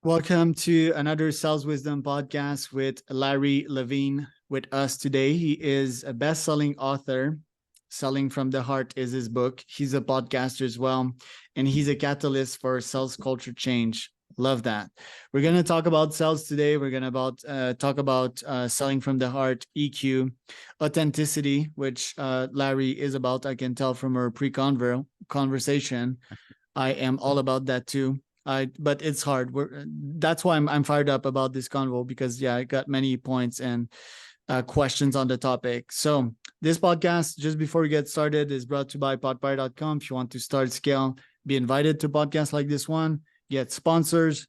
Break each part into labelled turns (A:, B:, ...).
A: Welcome to another Sales Wisdom podcast with Larry Levine. With us today, he is a best-selling author. Selling from the Heart is his book. He's a podcaster as well, and he's a catalyst for sales culture change. Love that. We're going to talk about sales today. We're going to talk about selling from the heart, EQ, authenticity, which Larry is about. I can tell from our conversation. I am all about that too. But it's hard. That's why I'm fired up about this convo because I got many points and questions on the topic. So this podcast, just before we get started, is brought to you by podpire.com. If you want to start scale, be invited to podcasts like this one, get sponsors.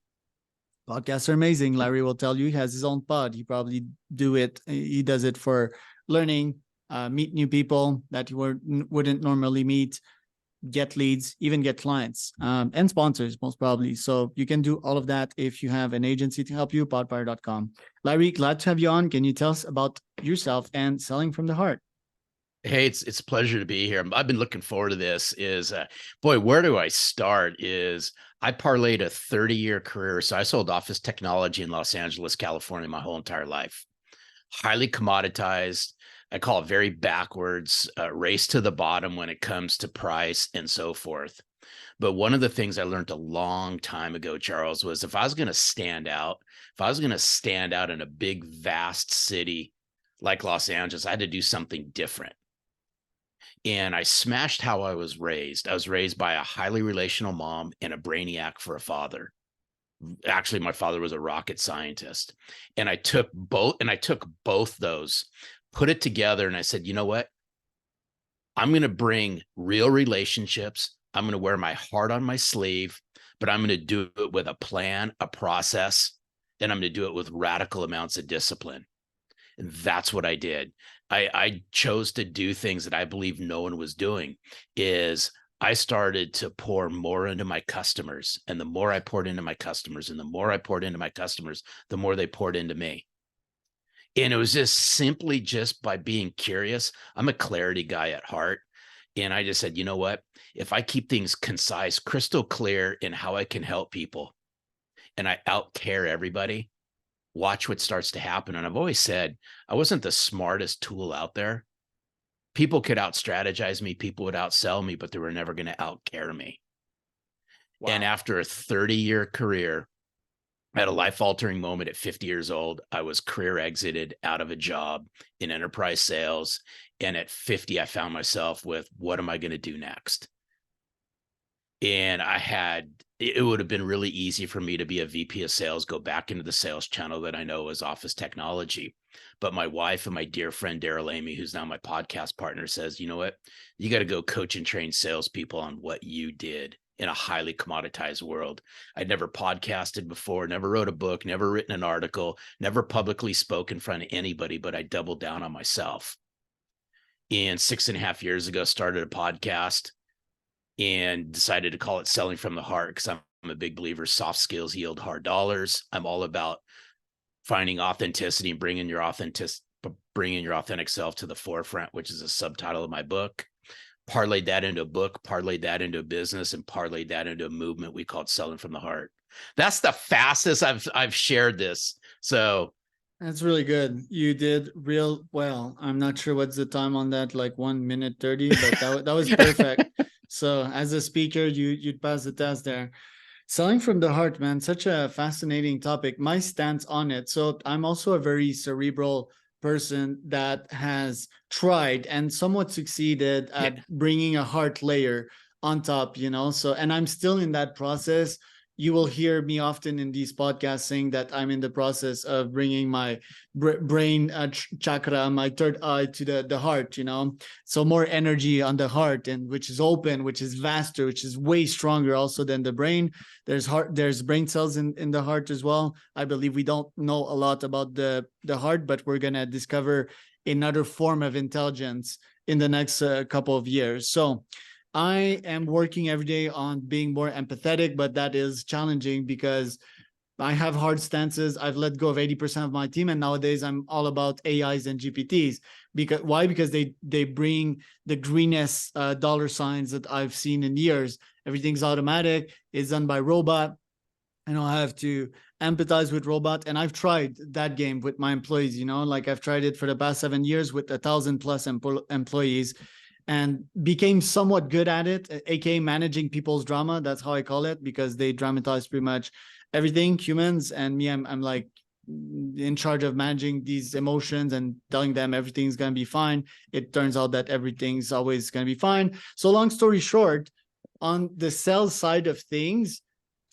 A: Podcasts are amazing. Larry will tell you he has his own pod. He does it for learning, meet new people that you wouldn't normally meet, get leads, even get clients, and sponsors, most probably. So you can do all of that if you have an agency to help you, podpire.com. Larry, glad to have you on. Can you tell us about yourself and selling from the heart?
B: Hey, it's a pleasure to be here. I've been looking forward to this. Where do I start? I parlayed a 30-year career. So I sold office technology in Los Angeles, California, my whole entire life. Highly commoditized. I call it very backwards, race to the bottom when it comes to price and so forth. But one of the things I learned a long time ago, Charles, was if I was going to stand out in a big, vast city like Los Angeles, I had to do something different. And I smashed how I was raised. I was raised by a highly relational mom and a brainiac for a father. Actually, my father was a rocket scientist. And I took both those, put it together, and I said, you know what? I'm going to bring real relationships. I'm going to wear my heart on my sleeve, but I'm going to do it with a plan, a process, and I'm going to do it with radical amounts of discipline. And that's what I did. I chose to do things that I believe no one was doing. I started to pour more into my customers, and the more I poured into my customers, and the more I poured into my customers, the more they poured into me. And it was just simply just by being curious. I'm a clarity guy at heart. And I just said, you know what? If I keep things concise, crystal clear in how I can help people, and I out care everybody, watch what starts to happen. And I've always said I wasn't the smartest tool out there. People could out strategize me, people would outsell me, but they were never going to out care me. Wow. And after a 30-year career, I had a life-altering moment at 50 years old. I was career exited out of a job in enterprise sales. And at 50, I found myself with, what am I going to do next? And it would have been really easy for me to be a VP of sales, go back into the sales channel that I know is office technology. But my wife and my dear friend, Daryl Amy, who's now my podcast partner, says, you know what? You got to go coach and train salespeople on what you did in a highly commoditized world. I'd never podcasted before, never wrote a book, never written an article, never publicly spoke in front of anybody, but I doubled down on myself. And 6.5 years ago, started a podcast and decided to call it Selling from the Heart, because I'm a big believer soft skills yield hard dollars. I'm all about finding authenticity and bringing your authentic self to the forefront, which is a subtitle of my book. Parlayed that into a book, parlayed that into a business, and parlayed that into a movement we called Selling from the Heart. That's the fastest I've shared this. So
A: that's really good. You did real well. I'm not sure what's the time on that, like 1 minute 30, but that was perfect. So as a speaker, you'd pass the test there. Selling from the heart, man, such a fascinating topic. My stance on it. So I'm also a very cerebral person that has tried and somewhat succeeded at bringing a heart layer on top, so, and I'm still in that process. You will hear me often in these podcasts saying that I'm in the process of bringing my brain chakra, my third eye, to the heart, so more energy on the heart, and which is open, which is vaster, which is way stronger also than the brain. There's brain cells in the heart as well. I believe we don't know a lot about the heart, but we're going to discover another form of intelligence in the next couple of years. So I am working every day on being more empathetic, but that is challenging because I have hard stances. I've let go of 80% of my team, and nowadays I'm all about AIs and GPTs. Why? Because they bring the greenest dollar signs that I've seen in years. Everything's automatic. It's done by robot. I have to empathize with robot, and I've tried that game with my employees. Like I've tried it for the past 7 years with 1,000+ employees, and became somewhat good at it, aka managing people's drama. That's how I call it, because they dramatize pretty much everything, humans, and me, I'm like in charge of managing these emotions and telling them everything's going to be fine. It turns out that everything's always going to be fine. So long story short, on the sales side of things,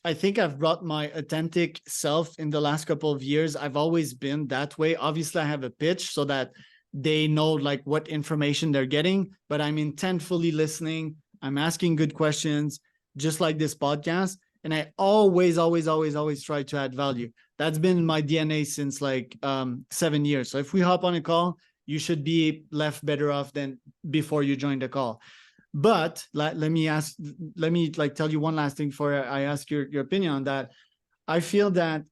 A: I think I've brought my authentic self in the last couple of years. I've always been that way. Obviously, I have a pitch so that they know like what information they're getting, but I'm intentfully listening. I'm asking good questions, just like this podcast. And I always, always, always, always try to add value. That's been my DNA since like 7 years. So if we hop on a call, you should be left better off than before you joined the call. But let me like tell you one last thing before I ask your opinion on that. I feel that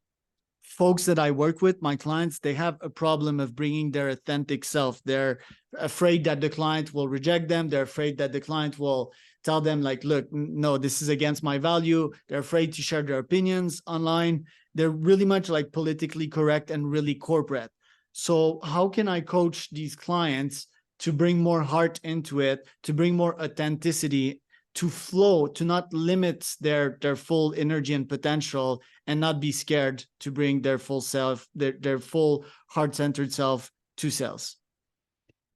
A: folks that I work with, my clients, they have a problem of bringing their authentic self. They're afraid that the client will reject them. They're afraid that the client will tell them like, look, no, this is against my value. They're afraid to share their opinions online. They're really much like politically correct and really corporate. So how can I coach these clients to bring more heart into it, to bring more authenticity, to flow, to not limit their full energy and potential, and not be scared to bring their full self, their full heart-centered self to sales?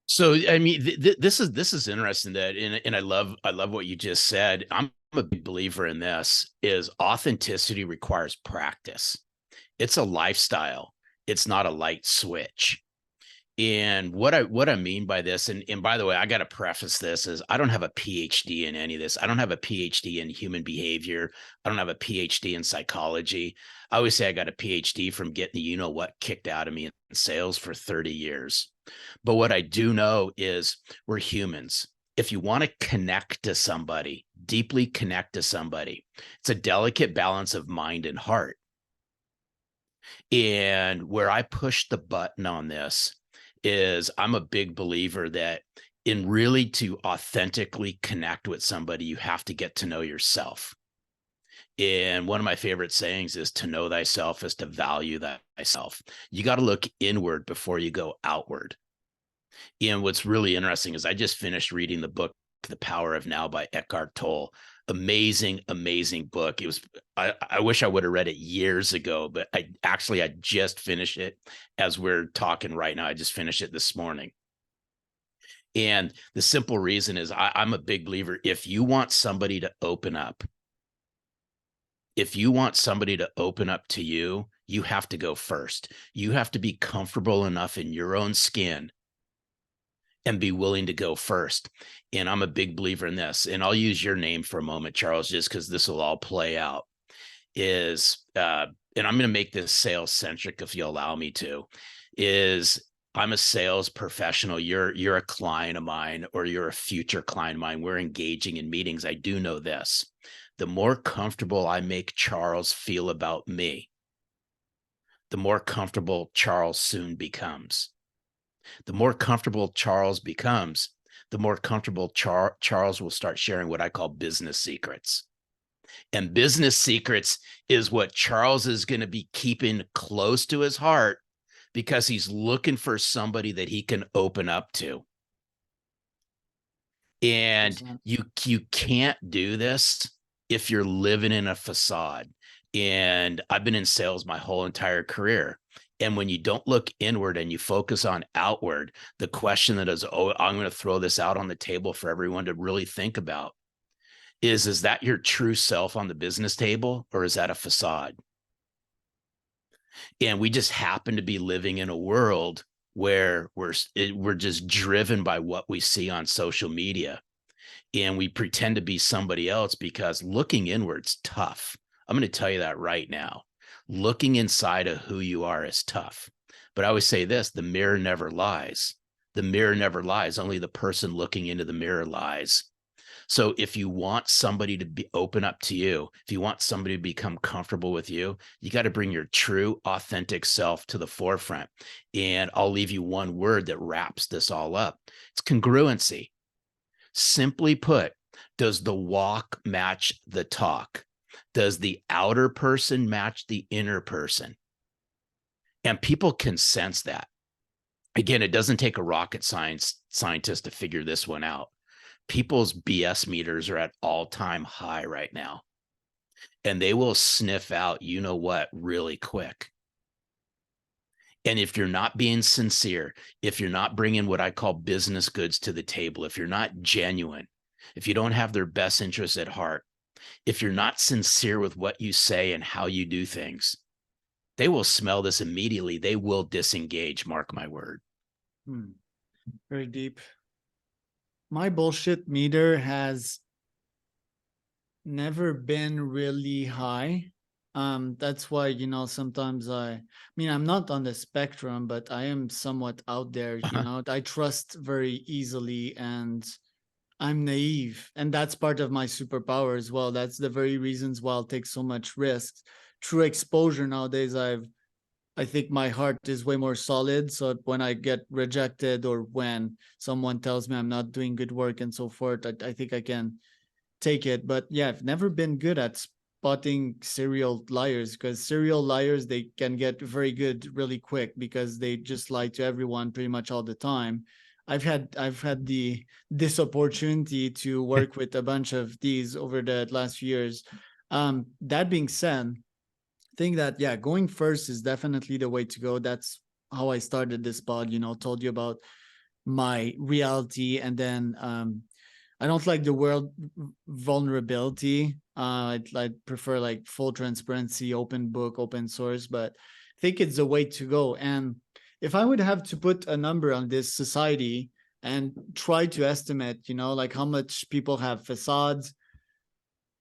B: So I mean, this is interesting that, and I love what you just said. I'm a big believer in this. Is authenticity requires practice. It's a lifestyle. It's not a light switch. And what I mean by this, and by the way, I got to preface this, is I don't have a PhD in any of this. I don't have a PhD in human behavior. I don't have a PhD in psychology. I always say I got a PhD from getting the what kicked out of me in sales for 30 years. But what I do know is we're humans. If you want to connect to somebody, deeply connect to somebody, it's a delicate balance of mind and heart. And where I push the button on this is I'm a big believer that in really to authentically connect with somebody, you have to get to know yourself. And one of my favorite sayings is to know thyself is to value thyself. You got to look inward before you go outward. And what's really interesting is I just finished reading the book, The Power of Now by Eckhart Tolle. Amazing, amazing book. It was, I wish I would have read it years ago, but I just finished it as we're talking right now. I just finished it this morning. And the simple reason is I'm a big believer. If you want somebody to open up, to you, you have to go first. You have to be comfortable enough in your own skin and be willing to go first. And I'm a big believer in this. And I'll use your name for a moment, Charles, just because this will all play out. And I'm going to make this sales centric, if you allow me to, is I'm a sales professional. You're a client of mine, or you're a future client of mine. We're engaging in meetings. I do know this. The more comfortable I make Charles feel about me, the more comfortable Charles soon becomes. The more comfortable Charles becomes, the more comfortable Charles will start sharing what I call business secrets. And business secrets is what Charles is going to be keeping close to his heart, because he's looking for somebody that he can open up to. And you can't do this if you're living in a facade. And I've been in sales my whole entire career. And when you don't look inward and you focus on outward, the question that is, I'm going to throw this out on the table for everyone to really think about is that your true self on the business table, or is that a facade? And we just happen to be living in a world where we're just driven by what we see on social media. And we pretend to be somebody else, because looking inward's tough. I'm going to tell you that right now. Looking inside of who you are is tough. But I always say this: the mirror never lies. The mirror never lies. Only the person looking into the mirror lies. So if you want somebody to be open up to you, if you want somebody to become comfortable with you, you got to bring your true, authentic self to the forefront. And I'll leave you one word that wraps this all up. It's congruency. Simply put, does the walk match the talk? Does the outer person match the inner person? And people can sense that. Again, it doesn't take a rocket scientist to figure this one out. People's BS meters are at all-time high right now. And they will sniff out, you know what, really quick. And if you're not being sincere, if you're not bringing what I call business goods to the table, if you're not genuine, if you don't have their best interests at heart, if you're not sincere with what you say and how you do things, they will smell this immediately. They will disengage, mark my word.
A: Very deep. My bullshit meter has never been really high. That's why, sometimes I mean, I'm not on the spectrum, but I am somewhat out there, I trust very easily and I'm naive. And that's part of my superpower as well. That's the very reasons why I'll take so much risks. Through exposure nowadays, I think my heart is way more solid. So when I get rejected or when someone tells me I'm not doing good work and so forth, I think I can take it. But yeah, I've never been good at spotting serial liars, because serial liars, they can get very good really quick because they just lie to everyone pretty much all the time. I've had this opportunity to work with a bunch of these over the last few years. That being said, I think that, yeah, going first is definitely the way to go. That's how I started this pod, told you about my reality. And then I don't like the word vulnerability. I'd prefer like full transparency, open book, open source, but I think it's the way to go. And if I would have to put a number on this society and try to estimate, like how much people have facades,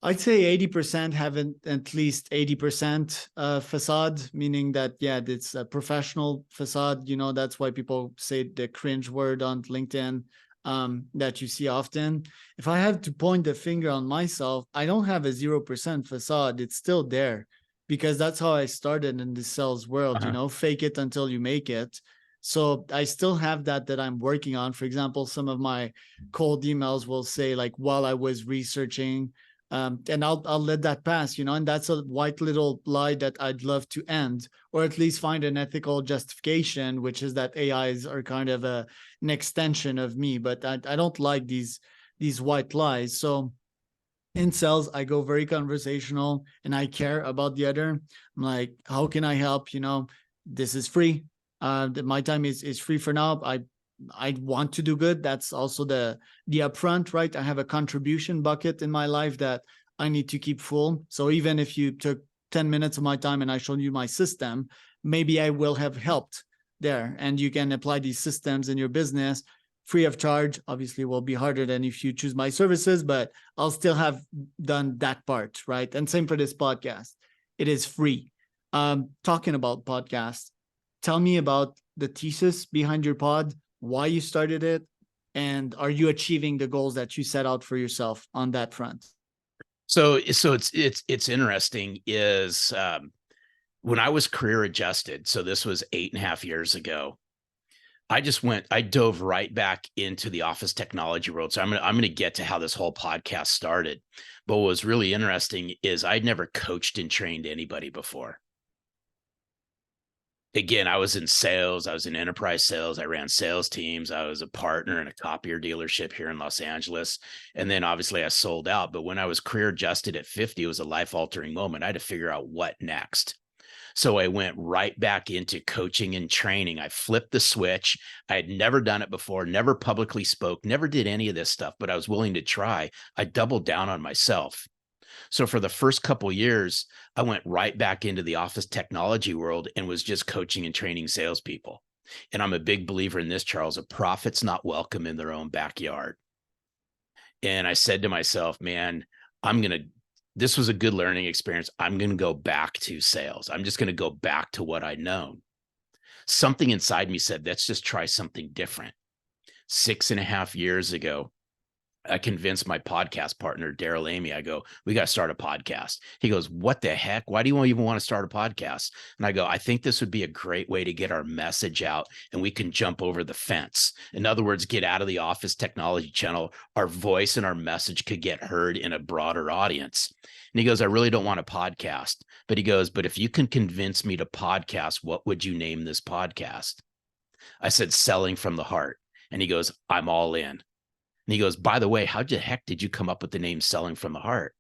A: I'd say 80% have at least 80% facade, meaning that, yeah, it's a professional facade. That's why people say the cringe word on LinkedIn that you see often. If I have to point the finger on myself, I don't have a 0% facade. It's still there because that's how I started in the sales world, fake it until you make it. So I still have that I'm working on. For example, some of my cold emails will say like, while I was researching, and I'll let that pass, and that's a white little lie that I'd love to end, or at least find an ethical justification, which is that AIs are kind of an extension of me. But I don't like these white lies. So in sales, I go very conversational and I care about the other. I'm like, how can I help? This is free. My time is free for now. I want to do good. That's also the upfront, right? I have a contribution bucket in my life that I need to keep full. So even if you took 10 minutes of my time and I showed you my system, maybe I will have helped there. And you can apply these systems in your business free of charge. Obviously, it will be harder than if you choose my services, but I'll still have done that part, right? And same for this podcast. It is free. Talking about podcasts, tell me about the thesis behind your pod, why you started it, and are you achieving the goals that you set out for yourself on that front?
B: So it's interesting is when I was career adjusted, so this was 8.5 years ago, I dove right back into the office technology world. So I'm gonna get to how this whole podcast started. But what was really interesting is I'd never coached and trained anybody before. Again, I was in sales. I was in enterprise sales. I ran sales teams. I was a partner in a copier dealership here in Los Angeles. And then obviously I sold out. But when I was career adjusted at 50, it was a life altering moment. I had to figure out what next. So I went right back into coaching and training. I flipped the switch. I had never done it before, never publicly spoke, never did any of this stuff, but I was willing to try. I doubled down on myself. So for the first couple of years, I went right back into the office technology world and was just coaching and training salespeople. And I'm a big believer in this, Charles, a prophet's not welcome in their own backyard. And I said to myself, man, this was a good learning experience. I'm going to go back to sales. I'm just going to go back to what I'd known. Something inside me said, let's just try something different. 6.5 years ago, I convinced my podcast partner, Daryl Amy. I go, we got to start a podcast. He goes, what the heck? Why do you even want to start a podcast? And I go, I think this would be a great way to get our message out and we can jump over the fence. In other words, get out of the office technology channel. Our voice and our message could get heard in a broader audience. And he goes, I really don't want a podcast. But he goes, but if you can convince me to podcast, what would you name this podcast? I said, Selling from the Heart. And he goes, I'm all in. And he goes, by the way, how the heck did you come up with the name Selling from the Heart?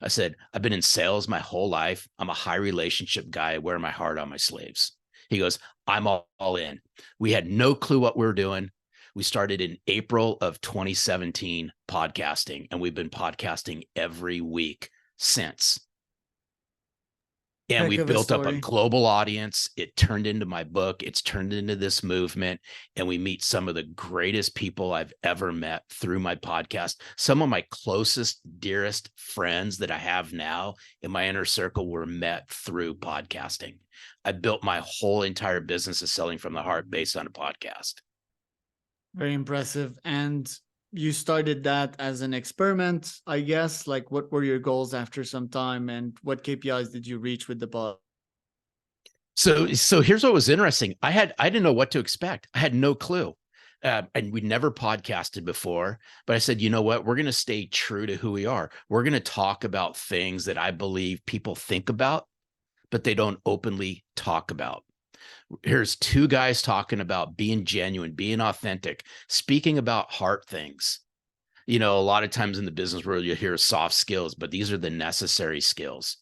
B: I said, I've been in sales my whole life. I'm a high relationship guy. I wear my heart on my sleeves. He goes, I'm all in. We had no clue what we were doing. We started in April of 2017 podcasting, and we've been podcasting every week since. And
A: Heck
B: we
A: of a
B: built up a
A: story.
B: global audience. It turned into my book. It's turned into this movement. And we meet some of the greatest people I've ever met through my podcast. Some of my closest, dearest friends that I have now in my inner circle were met through podcasting. I built my whole entire business of Selling from the Heart based on a podcast.
A: Very impressive. And you started that as an experiment, I guess. Like, what were your goals after some time, and what KPIs did you reach with the pod?
B: So here's what was interesting. I didn't know what to expect. I had no clue. And we never podcasted before, but I said, you know what? We're going to stay true to who we are. We're going to talk about things that I believe people think about, but they don't openly talk about. Here's two guys talking about being genuine, being authentic, speaking about heart things. You know, a lot of times in the business world, you hear soft skills, but these are the necessary skills.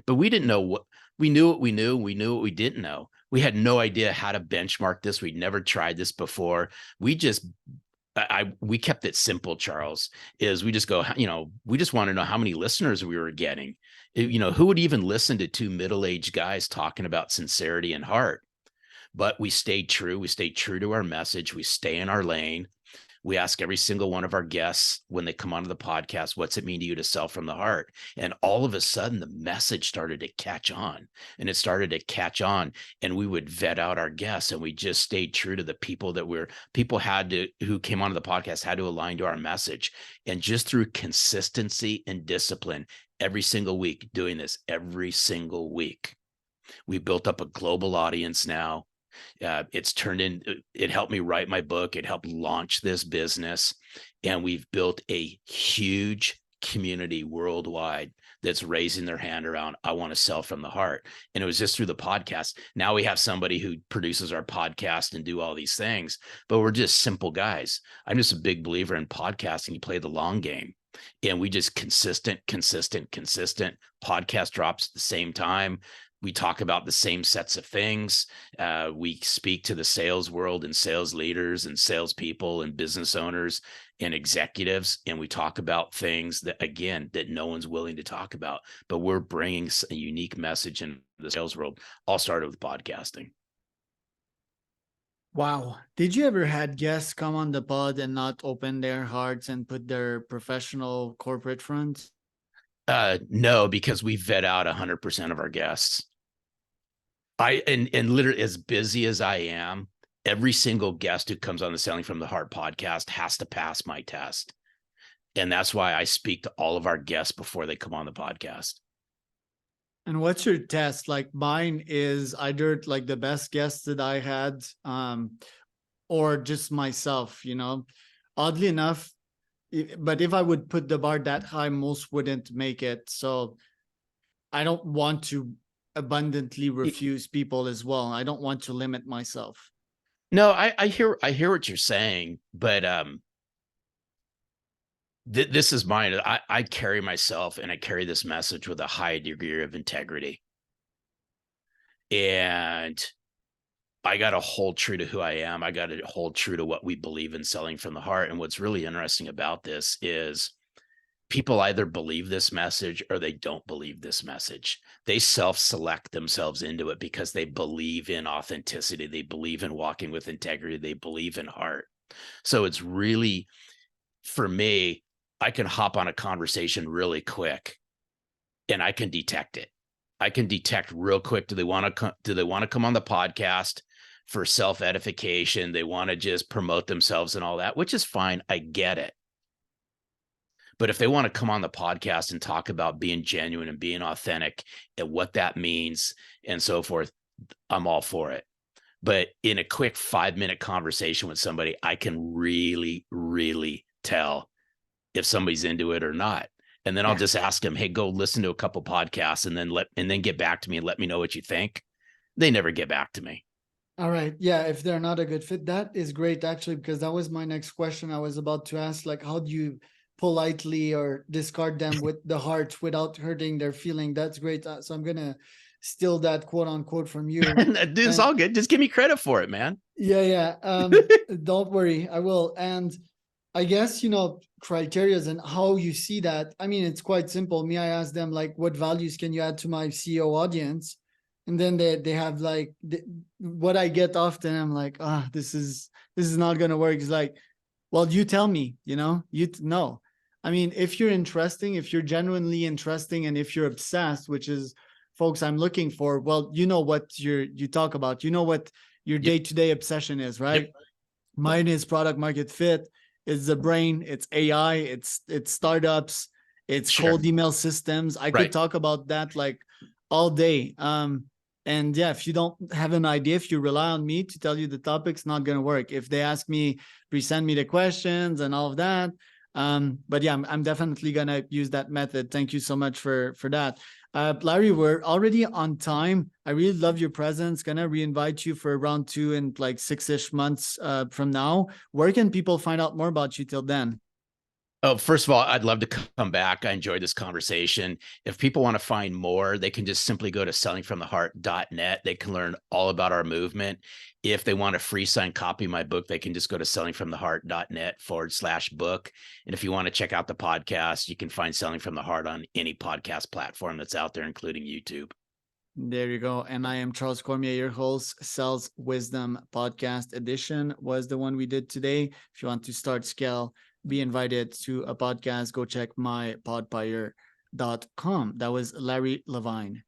B: But we didn't know what we knew. What we knew, we knew what we didn't know. We had no idea how to benchmark this. We'd never tried this before. We kept it simple, Charles, is we just go, you know, we just want to know how many listeners we were getting. You know, who would even listen to two middle-aged guys talking about sincerity and heart? But we stayed true. We stayed true to our message. We stay in our lane. We ask every single one of our guests when they come onto the podcast, what's it mean to you to sell from the heart? And all of a sudden, the message started to catch on, and it started to catch on. And we would vet out our guests, and we just stayed true to the people that who came onto the podcast had to align to our message. And just through consistency and discipline, every single week, doing this every single week, we built up a global audience now. It helped me write my book. It helped launch this business. And we've built a huge community worldwide that's raising their hand around, I want to sell from the heart. And it was just through the podcast. Now we have somebody who produces our podcast and do all these things, but we're just simple guys. I'm just a big believer in podcasting. You play the long game. And we just consistent podcast drops at the same time. We talk about the same sets of things. We speak to the sales world and sales leaders and salespeople and business owners and executives. And we talk about things that, again, that no one's willing to talk about, but we're bringing a unique message in the sales world. All started with podcasting.
A: Wow. Did you ever had guests come on the pod and not open their hearts and put their professional corporate front?
B: No, because we vet out 100% of our guests. And literally, as busy as I am, every single guest who comes on the Selling from the Heart podcast has to pass my test. And that's why I speak to all of our guests before they come on the podcast.
A: And what's your test? Like, mine is either like the best guest that I had, or just myself, you know. Oddly enough, but if I would put the bar that high, most wouldn't make it. So I don't want to abundantly refuse people as well. I don't want to limit myself.
B: No, I hear what you're saying, but this is mine. I carry myself and I carry this message with a high degree of integrity. And I got to hold true to who I am. I got to hold true to what we believe in, selling from the heart. And what's really interesting about this is people either believe this message or they don't believe this message. They self-select themselves into it because they believe in authenticity. They believe in walking with integrity. They believe in heart. So it's really, for me, I can hop on a conversation really quick and I can detect it. I can detect real quick. Do they want to come on the podcast for self-edification? They want to just promote themselves and all that, which is fine. I get it. But if they want to come on the podcast and talk about being genuine and being authentic and what that means and so forth, I'm all for it. But in a quick 5-minute conversation with somebody, I can really, really tell if somebody's into it or not. And then I'll just ask them, hey, go listen to a couple podcasts and then get back to me and let me know what you think. They never get back to me.
A: All right. Yeah. If they're not a good fit, that is great, actually, because that was my next question. I was about to ask, like, how do you politely or discard them with the heart without hurting their feeling? That's great. So I'm going to steal that quote unquote from you.
B: It's all good. Just give me credit for it, man.
A: Yeah. Don't worry. I will. And I guess, criterias and how you see that. I mean, it's quite simple. Me, I ask them, like, what values can you add to my CEO audience? And then they have like what I get often. I'm like, this is not gonna work. It's like, well, you tell me, you know. I mean, if you're interesting, if you're genuinely interesting, and if you're obsessed, which is, folks, I'm looking for, well, you know what you talk about, you know what your day-to-day obsession is, right? Yep. Mine is product market fit. It's the brain. It's AI. It's startups. It's cold email systems. I could talk about that like all day. And yeah, if you don't have an idea, if you rely on me to tell you the topic's not going to work. If they ask me, present me the questions and all of that. But yeah, I'm definitely going to use that method. Thank you so much for that. Larry, we're already on time. I really love your presence. Gonna re-invite you for round 2 in like 6-ish months from now. Where can people find out more about you till then?
B: Oh, first of all, I'd love to come back. I enjoyed this conversation. If people want to find more, they can just simply go to sellingfromtheheart.net. They can learn all about our movement. If they want a free signed copy of my book, they can just go to sellingfromtheheart.net/book. And if you want to check out the podcast, you can find Selling from the Heart on any podcast platform that's out there, including YouTube.
A: There you go. And I am Charles Cormier, your host. Sales Wisdom Podcast Edition was the one we did today. If you want to start, scale, be invited to a podcast, go check mypodpire.com. That was Larry Levine.